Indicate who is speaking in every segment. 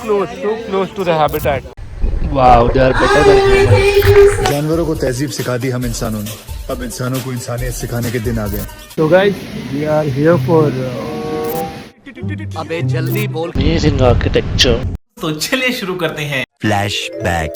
Speaker 1: so close to the habitat.
Speaker 2: Wow, they are better than humans.
Speaker 3: जानवरों को तहजीब सिखा दी हम इंसानों ने, अब इंसानों को इंसानियत सिखाने के दिन आ गए।
Speaker 1: So guys, we are here for
Speaker 4: अबे जल्दी बोल।
Speaker 2: Amazing architecture.
Speaker 5: तो चलिए शुरू करते हैं।
Speaker 4: Flashback.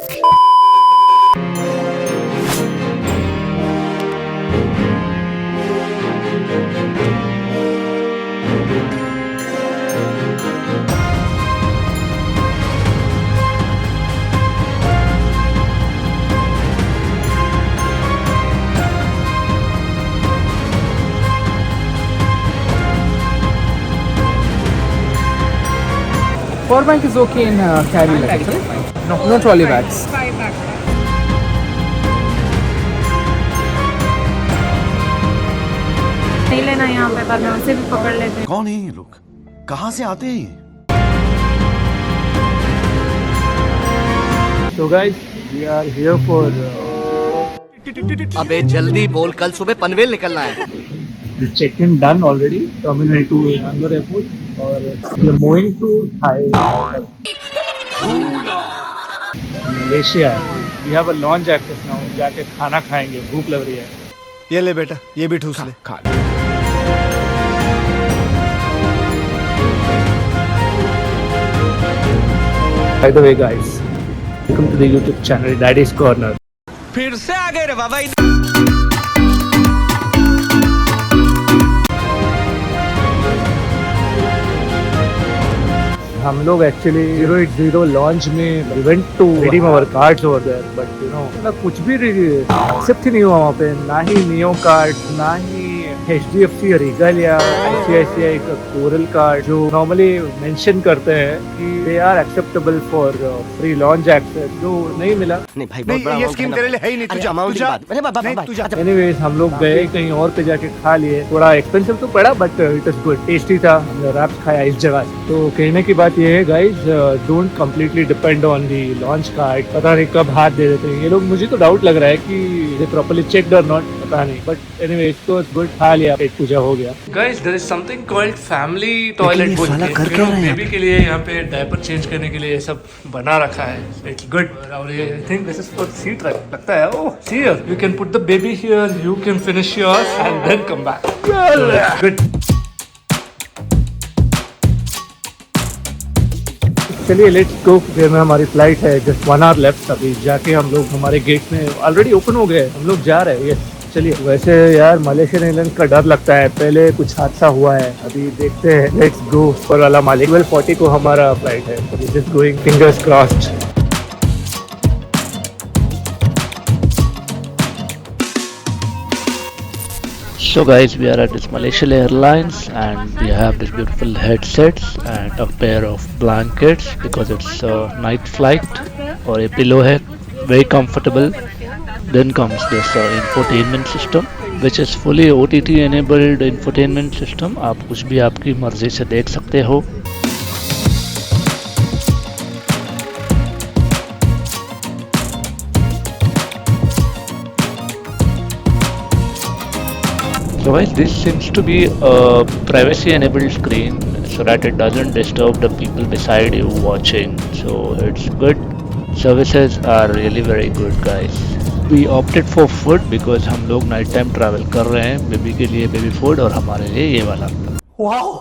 Speaker 1: power bank is okay in carry luggage, right? No trolley bags.
Speaker 6: नहीं लेना यहाँ पे, पर मैं उसे भी पकड़ लेते हैं।
Speaker 4: कौन है ये लोग? कहाँ से आते हैं ये?
Speaker 1: So guys, we are here for
Speaker 4: अबे जल्दी बोल, कल सुबह पनवेल निकलना है।
Speaker 1: the check-in done already. Terminal 2 Bangalore Airport, और we are moving to Thailand, Malaysia. We have a launch access now. जाके खाना खाएंगे, भूख लग रही है।
Speaker 3: ये ले बेटा, ये भी ठूस ले। खा ले।
Speaker 1: By the way guys, welcome to the YouTube channel Daddy's Corner.
Speaker 5: फिर से आ गए रे बाबा।
Speaker 1: हम लोग एक्चुअली 080 लॉन्च में event to redeem our cards over there, but you know मतलब कुछ भी एक्सेप्ट ही नहीं हुआ वहाँ पे, ना ही नियो कार्ड, ना ही HDFC रिगलिया, ICICI का कोरल कार्ड जो नॉर्मली मेंशन करते हैं कि they are acceptable for free lounge access, जो नहीं मिला।
Speaker 4: नहीं भाई, बहुत बड़ा
Speaker 3: ये स्कीम तेरे लिए है ही नहीं। तू जा, तू जा।
Speaker 1: एनीवेज हम लोग गए कहीं और पे जाके खा लिए, थोड़ा एक्सपेंसिव तो पड़ा but it was good, tasty था। हमने रैप्स खाया इस जगह। तो कहने की बात ये है guys, don't completely depend on the launch card. पता नहीं कब हाथ दे देते हैं ये लोग, मुझे तो डाउट लग रहा है कि दे प्रॉपर्ली चेक्ड और नॉट, पता नहीं। But anyway it was good, खा लिया, पेट पूजा हो गया।
Speaker 7: Guys there is something called family toilet बोल के, बेबी के लिए यहाँ पे डायपर चेंज करने के लिए ये सब बना रखा है। It's good. और ये I think this is for seat लगता है। Oh see here, you can put the baby here, you can finish yours and then come back. Good.
Speaker 1: चलिए लेट्स गो। फिर में हमारी फ्लाइट है, जस्ट 1 आवर लेफ्ट। अभी जाके हम लोग, हमारे गेट में ऑलरेडी ओपन हो गए, हम लोग जा रहे हैं। यस चलिए। वैसे यार मलेशियन एयरलाइंस का डर लगता है, पहले कुछ हादसा हुआ है, अभी देखते हैं। Let's go. पर वाला मालिक 12:40 को हमारा फ्लाइट है, so this is going, fingers crossed.
Speaker 2: So guys, we are at this Malaysian Airlines and we have these beautiful headsets and a pair of blankets because it's a night flight. और ये pillow है, very comfortable. Then comes this infotainment system, which is fully OTT enabled infotainment system. आप कुछ भी आपकी मर्जी से देख सकते हो। So guys, this seems to be a privacy enabled screen so that it doesn't disturb the people beside you watching. So it's good. Services are really very good guys. We opted for food because हम लोग night time travel कर रहे हैं। Baby के लिए baby food और हमारे लिए ये वाला।
Speaker 4: Wow.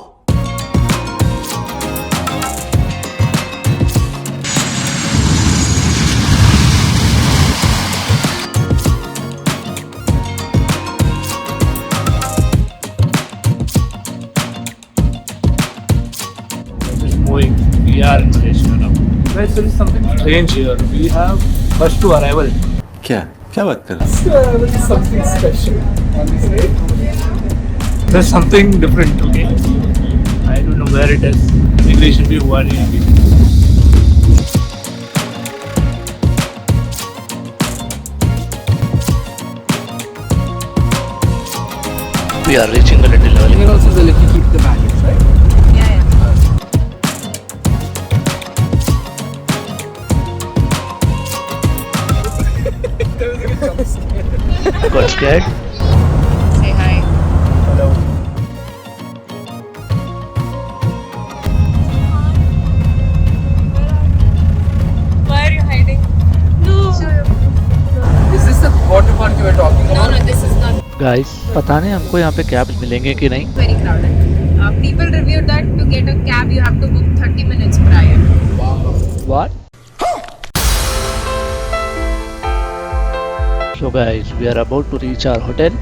Speaker 1: We are in Malaysia now. Guys, there is something strange here. We have first to arrival.
Speaker 4: क्या बात कर रहे हैं?
Speaker 1: There is something special. Honestly, there's something different. Okay, I don't know where it is. Immigration भी हुआ नहीं अभी.
Speaker 2: We are reaching a little early.
Speaker 1: You can also let you keep the baggage, right?
Speaker 2: Got scared?
Speaker 6: Say hi.
Speaker 1: Hello.
Speaker 2: Guys पता नहीं हमको यहाँ पे cabs मिलेंगे कि नहीं.
Speaker 6: Very crowded. People reviewed that to get a cab you have to book 30 minutes prior.
Speaker 2: What? So guys, we are about to reach our hotel.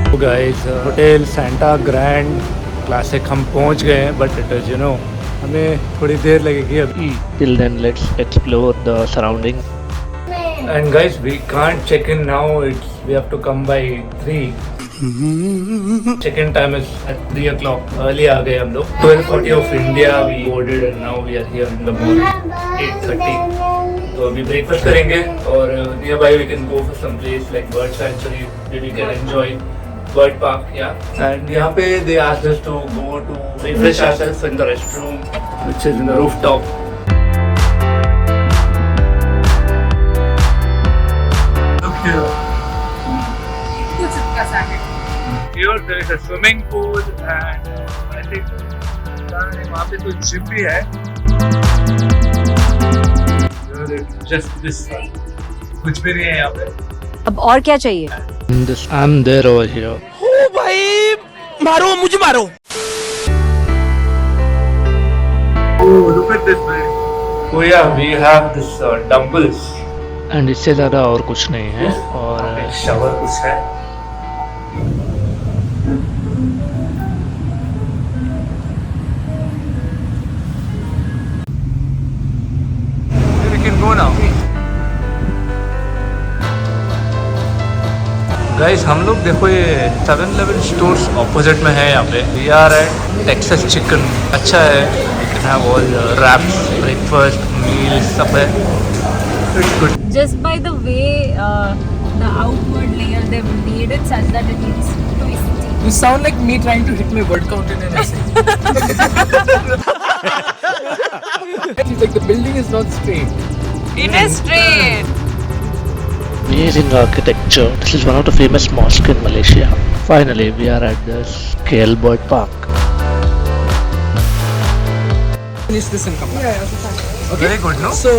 Speaker 1: So guys, hotel Santa grand classic हम पहुंच गए हैं, but it is हमें थोड़ी देर लगेगी अभी.
Speaker 2: Till then, let's explore the surroundings.
Speaker 1: And guys, we can't check in now. We have to come by 3. Check-in time is at 3 o'clock. Early आ गए हम लोग. 12:40 of India we boarded and now we are here in the morning 8:30. तो अभी breakfast करेंगे और nearby we can go for some place like bird sanctuary where we can enjoy bird park. Yeah. And यहाँ पे they asked us to go to refresh ourselves in the restroom which is in the rooftop. Here there is a swimming pool and I think वहाँ पे तो gym भी है. Just this कुछ भी नहीं है यहाँ पे.
Speaker 8: अब और क्या चाहिए?
Speaker 2: I'm there over here.
Speaker 1: Oh, look at this man. Oh yeah, we have this dumbbells.
Speaker 2: And इससे ज़्यादा और कुछ नहीं है. और
Speaker 1: शावर कुछ है. We can go now. Guys, हम लोग देखो ये 7-Eleven स्टोर्स ऑपोजिट में है यहाँ पे. We are at Texas Chicken. अच्छा है. You can have all wraps, breakfast, meals सब है. It's good.
Speaker 6: Just by the way the outward layer they've made it such that it looks twisty.
Speaker 5: You sound like me trying to hit my word count in an essay. It's like the building is not straight.
Speaker 6: It is straight.
Speaker 2: amazing architecture. This is one of the famous mosques in Malaysia. Finally, we are at the KL Bird Park.
Speaker 5: Finish this and come back. Okay.
Speaker 1: Very good, no?
Speaker 5: So,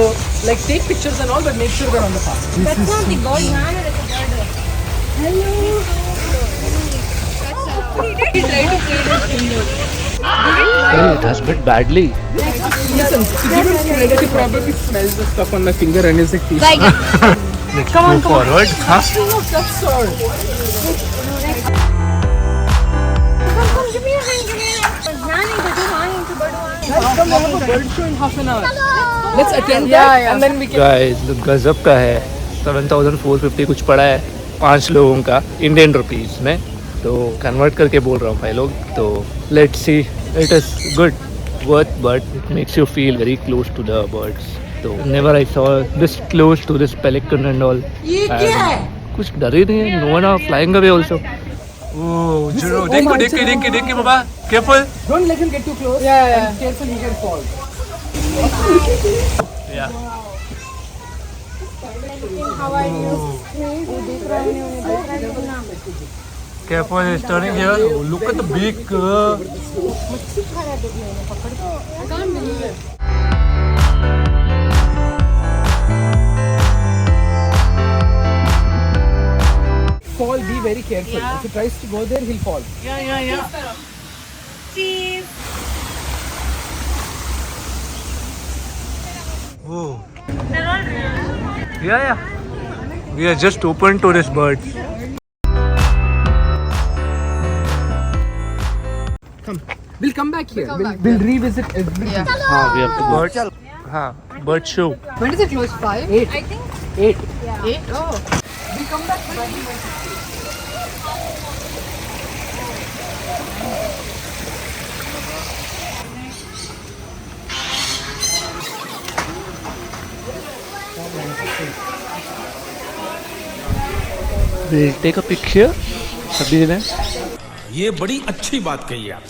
Speaker 5: like, take pictures and all, but make sure we're on the path.
Speaker 6: That's not the god man, it's a bird. Hello. He tried to play this finger.
Speaker 2: Hey, it has bit badly.
Speaker 5: Listen, to give him credit, he probably smells the stuff on my finger and is like,
Speaker 6: Like,
Speaker 1: Let's go forward. Huh?
Speaker 5: that's all.
Speaker 6: come, give me your hand, give me your hand. Nani, Badu,
Speaker 5: Come, we have a bird show in half an hour. Let's attend that and then we can...
Speaker 1: guys गजब का है. 7,450 कुछ पड़ा है 5 लोगों का Indian rupees में. तो कन्वर्ट करके बोल रहा हूँ भाई लोग. तो let's see. It is good worth but it makes you feel very close to the birds. तो never I saw this close to this pelican and all. ये क्या है? कुछ डर ही नहीं है. No one are flying away also. Oh जुरो देखो देखो बाबा. Careful.
Speaker 5: Don't let him get too close. Yeah. And careful, he can fall.
Speaker 1: या Careful, he's turning here. Oh, look at the big.
Speaker 5: Fall, be very careful. If he tries to go there, he'll fall.
Speaker 6: cheese.
Speaker 1: Oh.
Speaker 6: They're all real.
Speaker 1: Yeah. We are just open to this bird.
Speaker 5: We'll come back here. We'll revisit everything.
Speaker 2: हाँ, we have to go.
Speaker 1: Bird. हाँ. Bird show.
Speaker 5: When does it close? 5? 8.
Speaker 6: I think
Speaker 5: 8.
Speaker 6: 8. Oh.
Speaker 5: We'll come back.
Speaker 2: We'll take a pic here. सभी ने.
Speaker 9: ये बड़ी अच्छी बात कही आप.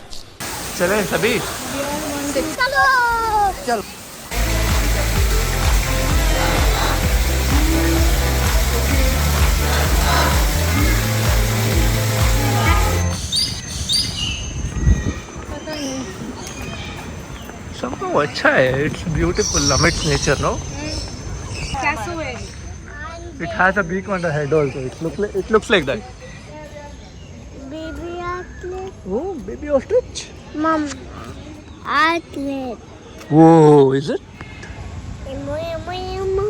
Speaker 1: चले सभी.
Speaker 7: somehow अच्छा है. It's beautiful amidst nature, no?
Speaker 6: Cassowary.
Speaker 7: It has a beak on the head also. It looks like that.
Speaker 8: Baby athlete.
Speaker 7: Oh, baby ostrich.
Speaker 8: Mom. Athlete.
Speaker 7: Whoa, is it?
Speaker 8: Emo, emo, emo.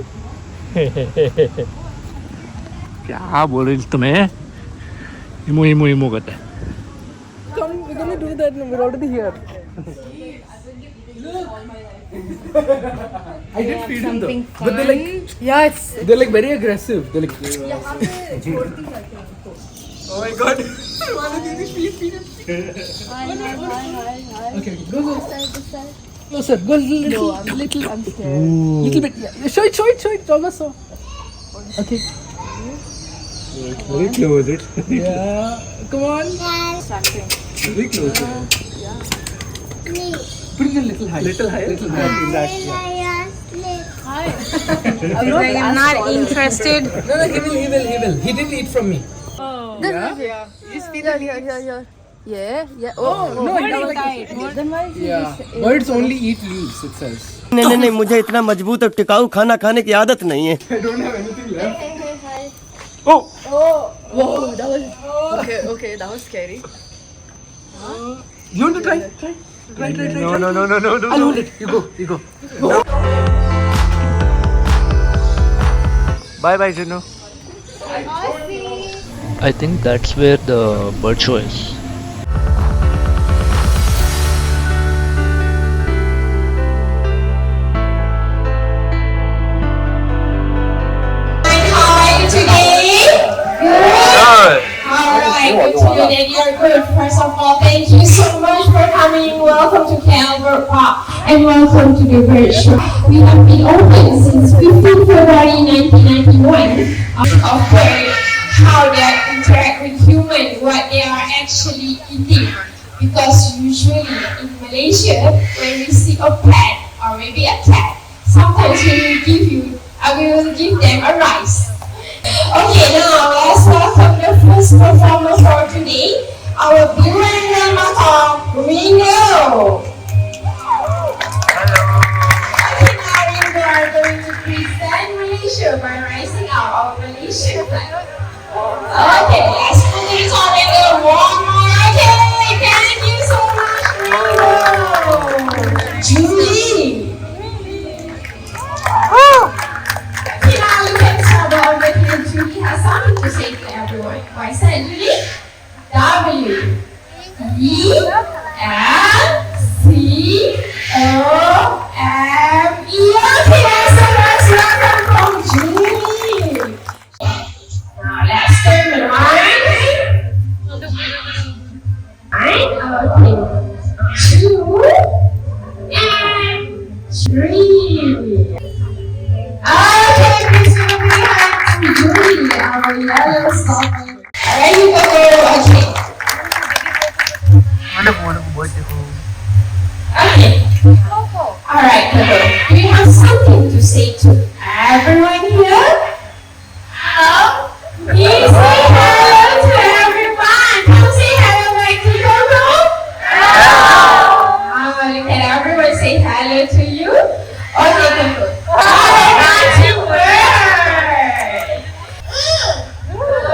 Speaker 7: क्या बोल रही तुम्हें? इमो इमो इमो कहते हैं.
Speaker 5: Come, we're gonna do that. No, we're already here. I did feed him though. But they're like, they're like very aggressive. They're like, oh my god. Feed him. Okay, go. Closer, go little. I'm scared. Little bit. Yeah. Show it. Almost so. Okay.
Speaker 7: Very close. It.
Speaker 5: Yeah. Come on. Very close. Put it a little high. Little higher. In that. Yeah.
Speaker 6: I'm not interested.
Speaker 5: No, he will. He didn't eat from me.
Speaker 10: Yeah. Just feed it here. Yeah.
Speaker 5: Oh, no, yeah. Birds only eat leaves, it says.
Speaker 4: नहीं मुझे इतना मजबूत और टिकाऊ खाना खाने की आदत नहीं है.
Speaker 5: I don't have anything left.
Speaker 10: Whoa, that was okay. That was scary.
Speaker 5: You want to try? Try.
Speaker 7: No.
Speaker 5: I'll hold it. You go.
Speaker 7: Bye, Jinu.
Speaker 2: I think that's where the bird show is.
Speaker 8: You're good. First of all, thank you so much for coming. Welcome to Calvert Park and welcome to the bird show. We have been open since 15 February 1991. Of course, how they interact with humans, what they are actually eating. Because usually in Malaysia, when we see a pet or maybe a cat, sometimes we will give them a rice. Okay, now let's welcome the first performer for today, our Blue and Grandma Ringo. Okay, now Ringo are going to present Malaysia by rising out of Malaysian flag. Okay, let's put it on Ringo one more. Okay, thank you so much, Ringo. Julie. Julie has something to say to everyone. Why say Julie? W E L C O M E. Okay, so let's welcome from Julie. Now let's turn the line. Okay. 2 and 3. Okay, please give me a hand to Julie, our yellow stocking. Ready to go? Okay. Okay. Alright, Coco. Do you have something to say to everyone here? Hello? Please say hello to everyone. Come say hello back to Coco. Hello. Look at everyone say hello to you. Okay, Coco.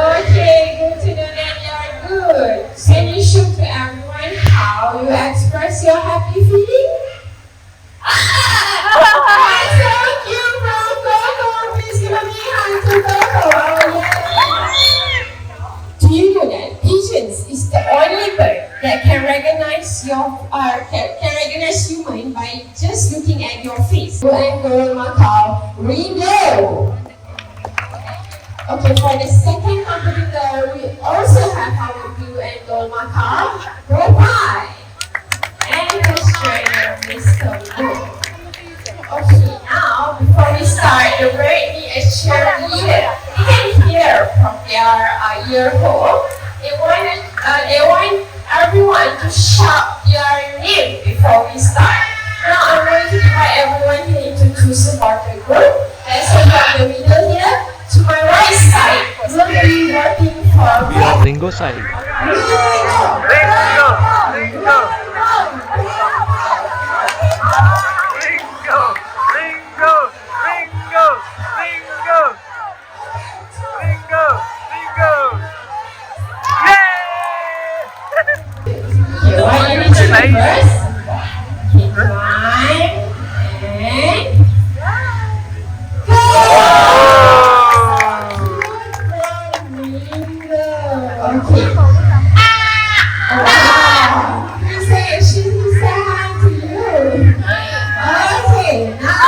Speaker 8: Okay, good to know that you're good. Can you show to everyone how you express your happy feeling? That's so cute from Coco. Please give me a hand to Coco. Oh, yeah. Do you know that pigeons is the only bird that can recognize human by just looking at your face? Blue and Girl Macau, Ringo. Okay, for the second competitor, we also have our Blue and Gold Macau, Ropai, and the trainer, Mr. Wu. Okay, now, before we start, the bird need a cheerleader. You can hear from their ear hole. They want everyone to shout your name before we start. Now, I'm going to invite everyone here to choose a partner group. Let's go from the middle here. To my right side, we'll be working for
Speaker 2: We are Ringo side.
Speaker 8: Ringo.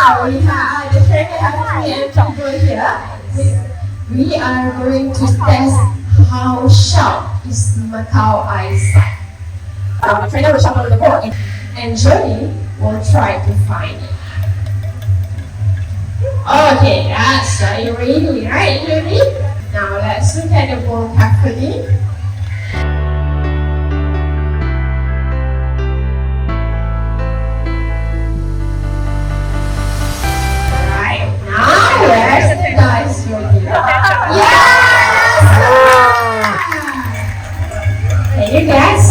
Speaker 8: now we have the trainer Happy and Chocolate here. We are going to test how sharp is Macau eyesight. The trainer will shuffle the board and Johnny will try to find it. Okay, that's right. You ready, right, Johnny? Now let's look at the board carefully. Right, now where's the dice, Johnny? Yes! Can you guess?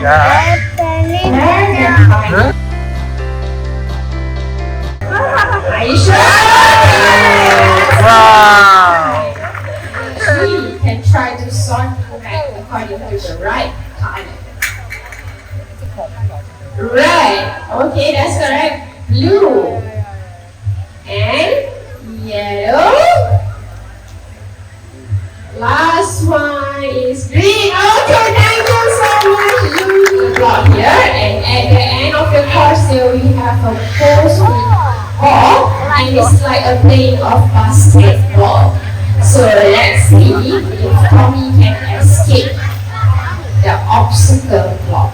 Speaker 8: Yeah. Are you sure?
Speaker 1: Wow!
Speaker 8: She can try to sort back according to the right color. Red. Okay, that's correct. Blue. And yellow. Last one is green. Okay, thank you so much. You block here, and at the end of the course, there we have a post ball, and it's like a playing of basketball. So let's see if Tommy can escape the obstacle block.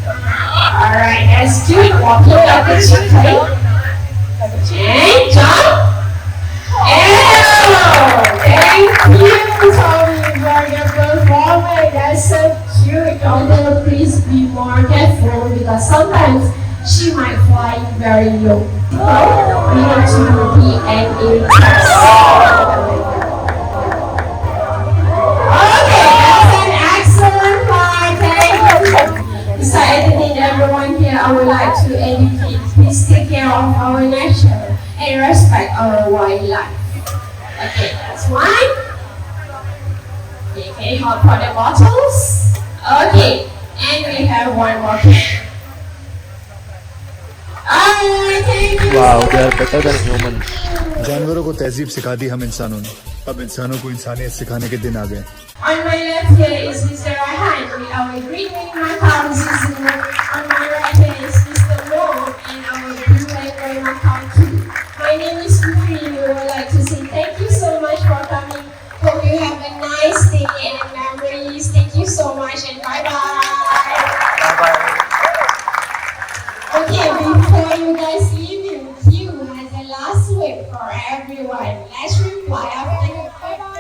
Speaker 8: Alright, that's good. Walking up the chicken. And jump. Thank you, Tommy, for your performance. That's so cute. Although please be more careful because sometimes she might fly very low. We need to be an test. Okay, that's an excellent flight. Thank you. Besides editing everyone here, I would like to educate. Please take care of our nature and respect our wildlife. Okay, that's one. Okay, can you hold for the bottles? Okay, and we have one more can.
Speaker 2: Wow, they are better than humans.
Speaker 3: जानवरों को तहजीब सिखा दी हम इंसानों ने अब इंसानों को इंसानियत सिखाने के दिन आ गए
Speaker 8: On my left here is Mr. Rahan with our green Macau Zizu. On my right here is Mr. Wong and our blue and grey Macau too. My name is Kufri. We would like to say thank you so much for coming. Hope you have a nice day and memories. Thank you so much and bye-bye.
Speaker 1: Bye-bye.
Speaker 8: Okay, before you guys leave, you has a last word for everyone. Let's reply after you. Bye-bye.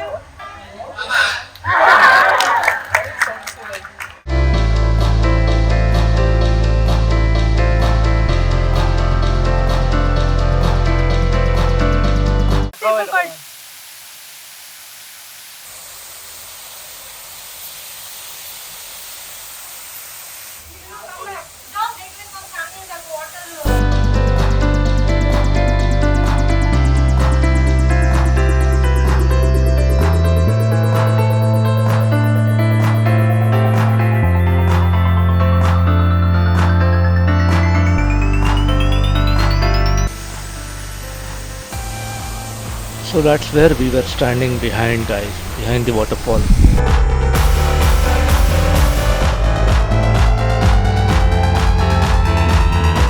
Speaker 2: So that's where we were standing behind, guys, behind the waterfall.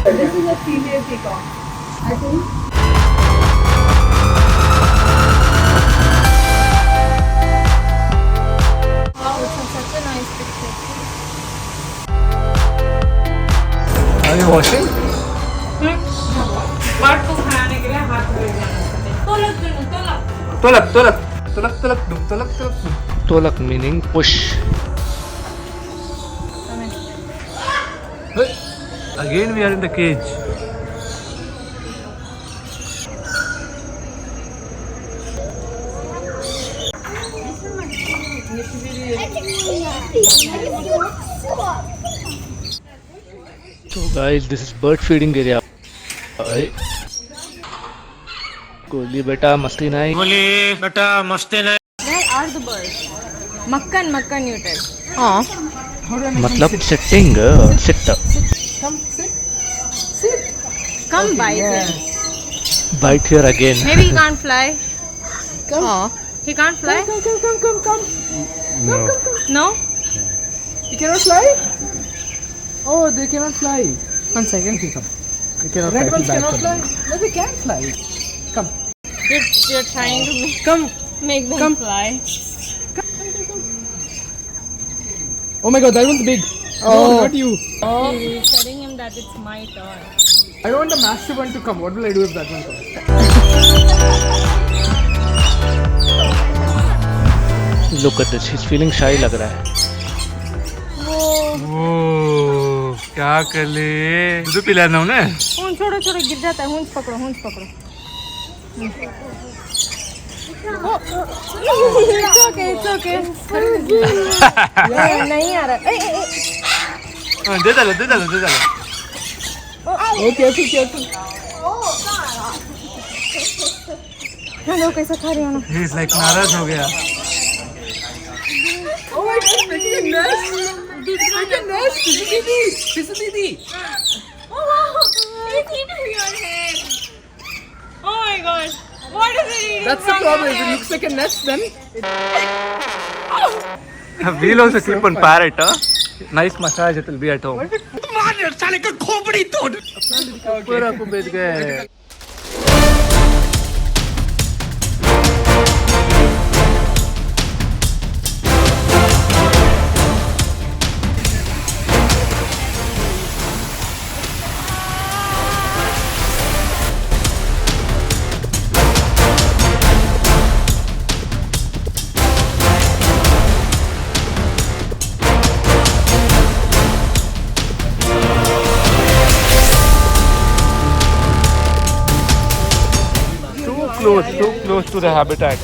Speaker 5: This is a female peacock. I think.
Speaker 10: Wow, it's such a nice picture.
Speaker 1: Are you washing?
Speaker 2: Tolak meaning push.
Speaker 1: Again we are in the cage.
Speaker 2: So guys, this is bird feeding area. Kohli बेटा मस्ती नहीं.
Speaker 10: Where are the birds? Makkan, you tell.
Speaker 2: मतलब sitting, sit.
Speaker 5: Come, sit.
Speaker 10: Come bite him.
Speaker 2: Bite here again.
Speaker 10: Maybe he can't fly.
Speaker 5: Come.
Speaker 10: Oh, he can't fly?
Speaker 5: Come.
Speaker 2: No.
Speaker 10: No?
Speaker 5: You cannot fly? Oh, they cannot fly.
Speaker 10: 1 second.
Speaker 5: Okay, come.
Speaker 1: We cannot
Speaker 5: Red
Speaker 1: fly.
Speaker 5: ones cannot fly. No, they can fly. Come.
Speaker 6: You're trying to
Speaker 5: Come.
Speaker 6: make them
Speaker 5: Come.
Speaker 6: fly.
Speaker 5: Oh my god, that one's big. No, not you.
Speaker 6: You're telling him that it's my turn.
Speaker 5: I don't want the massive one to come. What will I do if that one comes?
Speaker 2: Look at this, he's feeling shy लग रहा है.
Speaker 7: ओ क्या कर ले दूध पिलाना हूँ ना.
Speaker 6: हूंज छोड़ो छोड़ो गिर जाता है. हूंज पकड़ो हूंज पकड़ो. It's okay, it's okay. नहीं आ रहा.
Speaker 7: दे डालो दे डालो दे डालो.
Speaker 5: Oh, careful, careful.
Speaker 6: हेलो कैसा खा रही हो ना.
Speaker 7: He is like नाराज हो गया.
Speaker 5: Oh my god, making a nest. Making a nest. This is Didi.
Speaker 6: Oh wow, it's eating your hair. Oh my god, what is it eating?
Speaker 5: That's the problem. If it looks like a nest, then
Speaker 7: We'll also keep on parrot. Nice massage it will be at home.
Speaker 9: साले का खोपड़ी तोड़.
Speaker 7: पूरा को बेच गए. Too close to the habitat.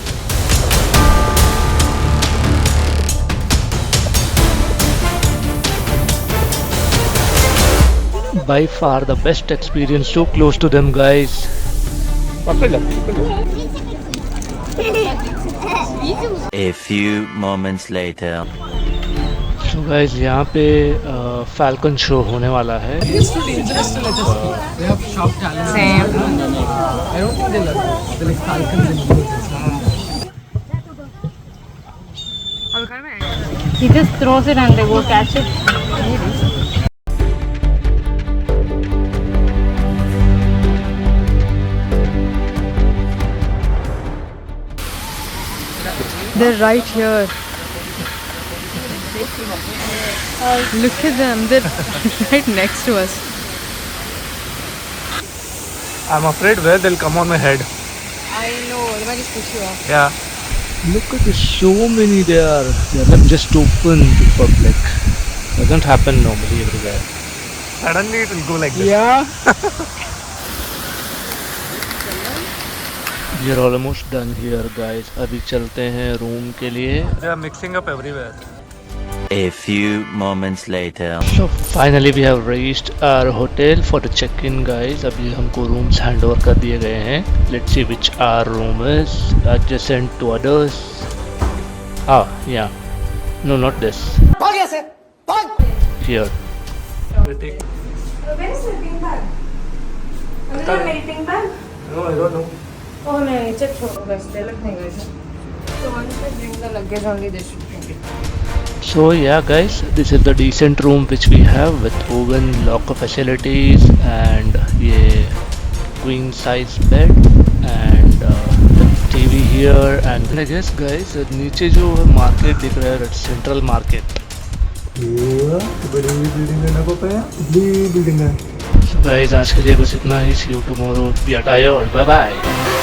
Speaker 2: By far the best experience, so close to them guys.
Speaker 11: A few moments later.
Speaker 2: So guys, यहाँ पे Falcon show होने वाला है.
Speaker 5: it's too dangerous to let us go. They have sharp talons. Same. I don't think they love it. They're like falcons and eagles.
Speaker 6: He just throws it and they go catch it.
Speaker 10: They're right here. Look at them. They're right next to us.
Speaker 7: I'm afraid where they'll come on my head.
Speaker 10: I know. They might just push you off.
Speaker 7: Yeah.
Speaker 2: Look at this, so many there. They're like just open to public. Doesn't happen normally everywhere.
Speaker 7: Suddenly it will go like this.
Speaker 5: Yeah.
Speaker 2: We are almost done here guys. अभी चलते हैं room के लिए.
Speaker 7: They are mixing up everywhere.
Speaker 11: A few moments later.
Speaker 2: So finally we have reached our hotel for the check-in guys. अभी हमको rooms handover कर दिए गए हैं. Let's see which our room is adjacent to others. Ah yeah, no not this. Here.
Speaker 6: Where is my pink bag? Is it my pink bag?
Speaker 7: No, I don't know.
Speaker 6: Oh no, it's a छोड़ो बस तिलक नहीं गए. So once they bring the luggage only they should bring it.
Speaker 2: So yeah guys, this is the decent room which we have with oven, locker facilities and ये queen size bed and TV here and I guess guys नीचे जो market दिख रहा है central market.
Speaker 3: बड़ी building है ना पापा, बड़ी बिल्डिंग है.
Speaker 2: So guys आज के लिए बस इतना ही. See you tomorrow. We are tired. Bye bye.